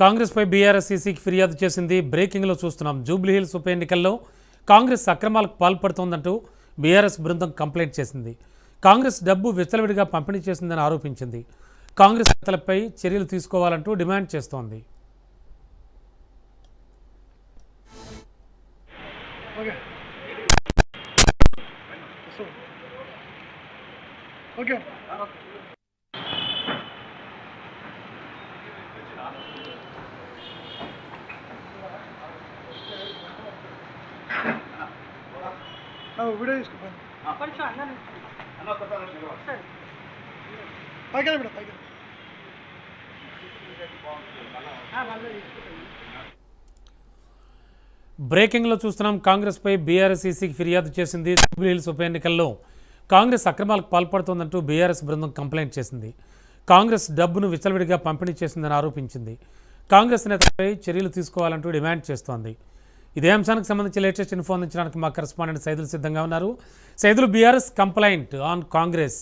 కాంగ్రెస్పై BRS ఈసీకి ఫిర్యాదు చేసింది. బ్రేకింగ్లో చూస్తున్నాం. జూబ్లీహిల్స్ ఉప ఎన్నికల్లో కాంగ్రెస్ అక్రమాలకు పాల్పడుతోందంటూ బీఆర్ఎస్ బృందం కంప్లైంట్ చేసింది. కాంగ్రెస్ డబ్బు విచ్చలవిడిగా పంపిణీ చేసిందని ఆరోపించింది. కాంగ్రెస్ నేతలపై చర్యలు తీసుకోవాలంటూ డిమాండ్ చేస్తోంది. వీడియో తీసుకోండి. బ్రేకింగ్లో చూస్తున్నాం. కాంగ్రెస్పై బీఆర్ఎస్ ఈసీకి ఫిర్యాదు చేసింది. జూబ్లీహిల్స్ ఉప ఎన్నికల్లో కాంగ్రెస్ అక్రమాలకు పాల్పడుతోందంటూ బీఆర్ఎస్ బృందం కంప్లైంట్ చేసింది. కాంగ్రెస్ డబ్బును విచ్చలవిడిగా పంపిణీ చేసిందని ఆరోపించింది. కాంగ్రెస్ నేతలపై చర్యలు తీసుకోవాలంటూ డిమాండ్ చేస్తోంది. ఇదే అంశానికి సంబంధించి లేటెస్ట్ ఇన్ఫో అందించడానికి మా కరెస్పాండెంట్ సైదులు సిద్ధంగా ఉన్నారు. Saidulu, BRS complaint on Congress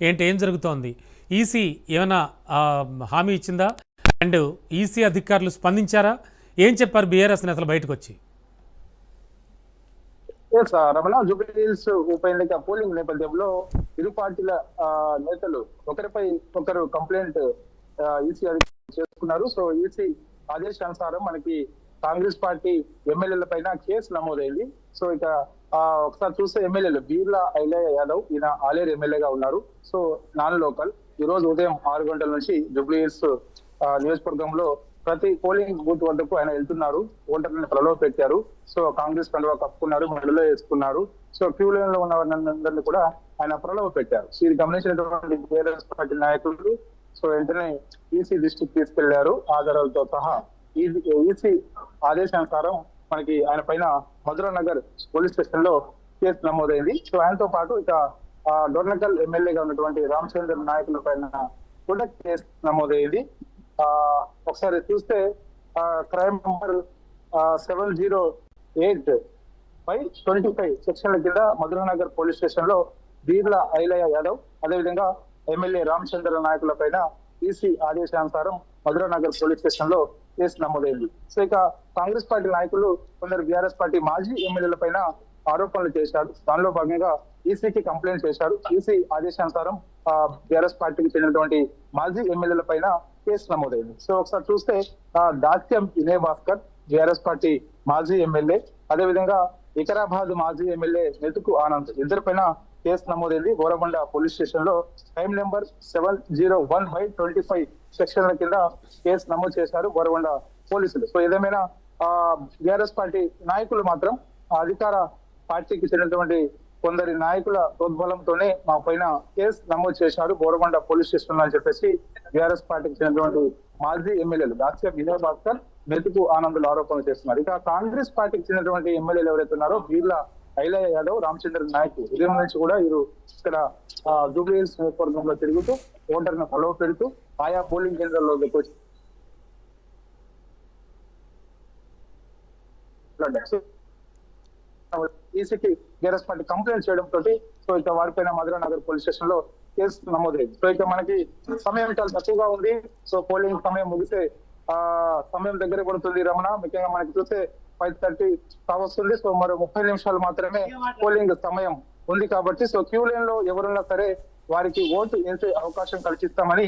ఏం జరుగుతోంది? ఈసీ ఏమైనా హామీ ఇచ్చిందా? అండ్ ఈసీ అధికారులు స్పందించారా? ఏం చెప్పారు బీఆర్ఎస్ నేతలు బయటకు వచ్చి? రమణ, జూబ్లీహిల్స్ ఉప ఎన్నిక పోలింగ్ నేపథ్యంలో ఇరు పార్టీల నేతలు ఒకరిపై ఒకరు కంప్లైంట్ ఈసీ అధికారులు చేసుకున్నారు. సో ఈసీ ఆదేశానుసారం మనకి కాంగ్రెస్ పార్టీ ఎమ్మెల్యేల పైన కేసు నమోదైంది. సో ఇక ఒకసారి చూస్తే ఎమ్మెల్యేలు బీర్లా ఐలయ్య యాదవ్, ఈయన ఆలేరు ఎమ్మెల్యేగా ఉన్నారు. So non local. ఈ రోజు ఉదయం 6 గంటల నుంచి జూబ్లీహిల్స్ నియోజకవర్గంలో ప్రతి పోలింగ్ బూత్ వద్దకు ఆయన వెళ్తున్నారు. ఓటర్లను ప్రలోభ పెట్టారు. సో కాంగ్రెస్ కండువా కప్పుకున్నారు, మెడలో వేసుకున్నారు. సో క్యూ లైన్ లో ఉన్న వారందరినీ కూడా ఆయన ప్రలోభ పెట్టారు. సో ఇది గమనించినటువంటి బీఆర్ఎస్ పార్టీ నాయకులు సో వెంటనే ఈసీ దృష్టికి తీసుకెళ్లారు ఆధారాలతో సహా. ఈసీ ఆదేశానుసారం మనకి ఆయన పైన మధురా నగర్ పోలీస్ స్టేషన్ లో కేసు నమోదైంది. సో ఆయనతో పాటు ఇక డోర్నకల్ ఎమ్మెల్యేగా ఉన్నటువంటి రామచంద్ర నాయకుల పైన కూడా కేసు నమోదైంది. ఒకసారి చూస్తే క్రైమ్ నంబర్ 708/25 సెక్షన్ల కింద మధురానగర్ పోలీస్ స్టేషన్ లో బీర్లా ఐలయ్య యాదవ్, అదేవిధంగా ఎమ్మెల్యే రామచంద్ర నాయకుల పైన ఈసీ ఆదేశానుసారం మధురానగర్ పోలీస్ స్టేషన్ లో కేసు నమోదైంది. సో ఇక కాంగ్రెస్ పార్టీ నాయకులు కొందరు బీఆర్ఎస్ పార్టీ మాజీ ఎమ్మెల్యేల పైన ఆరోపణలు చేశారు. దానిలో భాగంగా ఈసీకి కంప్లైంట్ చేశారు. ఈసీ ఆదేశానుసారం బీఆర్ఎస్ పార్టీకి చెందినటువంటి మాజీ ఎమ్మెల్యేల పైన కేసు నమోదైంది. సో ఒకసారి చూస్తే దాస్యం వినయ్ భాస్కర్, బీఆర్ఎస్ పార్టీ మాజీ ఎమ్మెల్యే, అదేవిధంగా వికారాబాద్ మాజీ ఎమ్మెల్యే మెతుకు ఆనంద్, ఇద్దరిపైన కేసు నమోదైంది. గోరబండ పోలీస్ స్టేషన్ లో క్రైమ్ నెంబర్ 701/25 సెక్షన్ల కింద కేసు నమోదు చేశారు గోరబండ పోలీసులు. సో ఏదేమైనా బీఆర్ఎస్ పార్టీ నాయకులు మాత్రం అధికార పార్టీకి చెందినటువంటి కొందరి నాయకుల ప్రోద్బలంతోనే మా పైన కేసు నమోదు చేశారు గోరబండ పోలీస్ స్టేషన్ అని చెప్పేసి బీఆర్ఎస్ పార్టీకి చెందినటువంటి మాజీ ఎమ్మెల్యేలు దాస్యం వినయ్ భాస్కర్, మెతుకు ఆనందులు ఆరోపణలు చేస్తున్నారు. ఇక కాంగ్రెస్ పార్టీకి చెందినటువంటి ఎమ్మెల్యేలు ఎవరైతే ఉన్నారో బీర్లా ఐలయ్య యాదవ్, రామచంద్ర నాయక్ ఉదయం నుంచి కూడా వీరు ఇక్కడ జూబ్లీహిల్స్ నియోజకవర్గంలో తిరుగుతూ ఓటర్ను ప్రలోభ పెడుతూ ఆయా పోలింగ్ కేంద్రాల్లో ఈసీకి బీఆర్ఎస్ పార్టీ కంప్లైంట్ చేయడం తోటి సో ఇక వారిపైన మధురానగర్ పోలీస్ స్టేషన్ లో కేసు నమోదైంది. సో ఇక మనకి సమయం చాలా తక్కువగా ఉంది. సో పోలింగ్ సమయం ముగిసే సమయం దగ్గర పడుతుంది రమణ. ముఖ్యంగా మనకి చూస్తే 5:30 కావస్తుంది. సో మరో 30 నిమిషాలు మాత్రమే పోలింగ్ సమయం ఉంది కాబట్టి సో క్యూ లైన్ లో ఎవరున్నా సరే వారికి ఓటు వేసే అవకాశం కల్పిస్తామని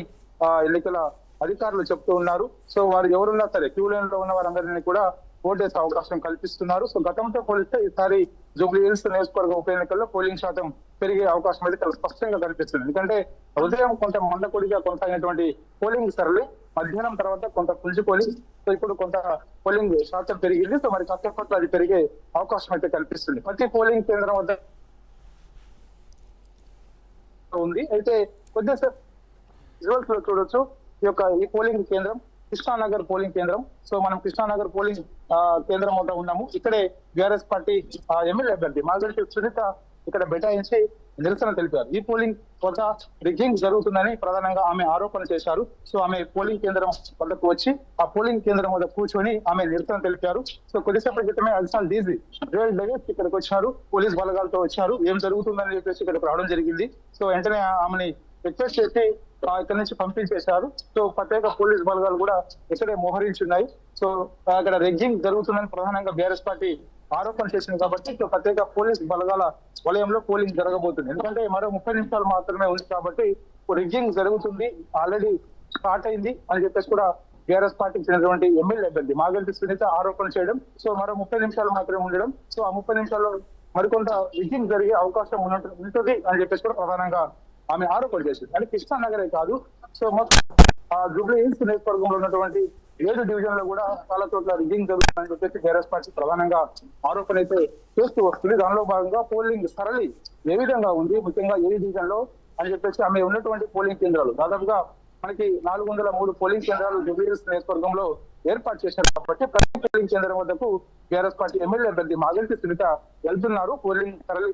ఎన్నికల అధికారులు చెప్తూ ఉన్నారు. సో వారు ఎవరున్నా సరే క్యూ లైన్ లో ఉన్న వారందరినీ కూడా ఓటేసే అవకాశం కల్పిస్తున్నారు. సో గతంతో పోలిస్తే ఈసారి జూబ్లీహిల్స్ నియోజకవర్గం ఉప ఎన్నికల్లో పోలింగ్ శాతం పెరిగే అవకాశం అయితే చాలా స్పష్టంగా కనిపిస్తుంది. ఎందుకంటే ఉదయం కొంత మందకొడిగా కొనసాగినటువంటి పోలింగ్ సరళి మధ్యాహ్నం తర్వాత కొంత పుంజుకొని సో ఇప్పుడు కొంత పోలింగ్ శాతం పెరిగింది. సో మరి కాసేపట్లో అది పెరిగే అవకాశం అయితే కనిపిస్తుంది. ప్రతి పోలింగ్ కేంద్రం వద్ద ఉంది. అయితే కొద్దిసేపు రిజల్ట్స్ లో చూడొచ్చు. ఈ పోలింగ్ కేంద్రం కృష్ణానగర్ పోలింగ్ కేంద్రం. సో మనం కృష్ణానగర్ పోలింగ్ కేంద్రం వద్ద ఉన్నాము. ఇక్కడే బీఆర్ఎస్ పార్టీ ఎమ్మెల్యే అభ్యర్థి మాగంటి సునీత ఇక్కడ బైఠాయించి నిరసన తెలిపారు. ఈ పోలింగ్ వద్ద రిగ్గింగ్ జరుగుతుందని ప్రధానంగా ఆమె ఆరోపణ చేశారు. సో ఆమె పోలింగ్ కేంద్రం వద్దకు వచ్చి ఆ పోలింగ్ కేంద్రం వద్ద కూర్చొని ఆమె నిరసన తెలిపారు. సో కొద్దిసేపటి క్రితమే అడిషనల్ డీజీ జోయల్ డేవిస్ ఇక్కడికి వచ్చారు, పోలీస్ బలగాలతో వచ్చారు. ఏం జరుగుతుందని చెప్పేసి ఇక్కడికి రావడం జరిగింది. సో వెంటనే ఆమెని రిక్వెస్ట్ చేసి ఇక్కడ నుంచి పంపించేశారు. సో ప్రత్యేక పోలీస్ బలగాలు కూడా ఇక్కడే మోహరించున్నాయి. సో అక్కడ రెగ్జింగ్ జరుగుతుందని ప్రధానంగా బీఆర్ఎస్ పార్టీ ఆరోపణ చేసింది కాబట్టి సో ప్రత్యేక పోలీస్ బలగాల వలయంలో పోలింగ్ జరగబోతుంది. ఎందుకంటే మరో 30 నిమిషాలు మాత్రమే ఉంది కాబట్టి రెగ్జింగ్ జరుగుతుంది, ఆల్రెడీ స్టార్ట్ అయింది అని చెప్పేసి కూడా బీఆర్ఎస్ పార్టీకి చెందినటువంటి ఎమ్మెల్యే అభ్యర్థి మాగంటి సునీత ఆరోపణ చేయడం. సో మరో 30 నిమిషాలు మాత్రమే ఉండడం. సో ఆ 30 నిమిషాల్లో మరికొంత రిగ్గింగ్ జరిగే అవకాశం ఉంటుంది అని చెప్పేసి కూడా ప్రధానంగా ఆమె ఆరోపణ చేసింది. అంటే కృష్ణానగరే కాదు, సో మొత్తం జూబ్లీ హిల్స్ నియోజకవర్గంలో ఉన్నటువంటి 7 డివిజన్లో కూడా చాలా చోట్ల రిగ్గింగ్ జరుగుతుందని చెప్పేసి బీఆర్ఎస్ పార్టీ ప్రధానంగా ఆరోపణ అయితే చేస్తూ వస్తుంది. దానిలో భాగంగా పోలింగ్ సరళి ఏ విధంగా ఉంది, ముఖ్యంగా ఏ డివిజన్ లో అని చెప్పేసి ఆమె ఉన్నటువంటి పోలింగ్ కేంద్రాలు దాదాపుగా మనకి 403 పోలింగ్ కేంద్రాలు జూబ్లీ హిల్స్ నియోజకవర్గంలో ఏర్పాటు చేశారు కాబట్టి ప్రతి పోలింగ్ కేంద్రం వద్దకు బీఆర్ఎస్ పార్టీ ఎమ్మెల్యే అభ్యర్థి మాగంటి సునీత వెళ్తున్నారు. పోలింగ్ సరళి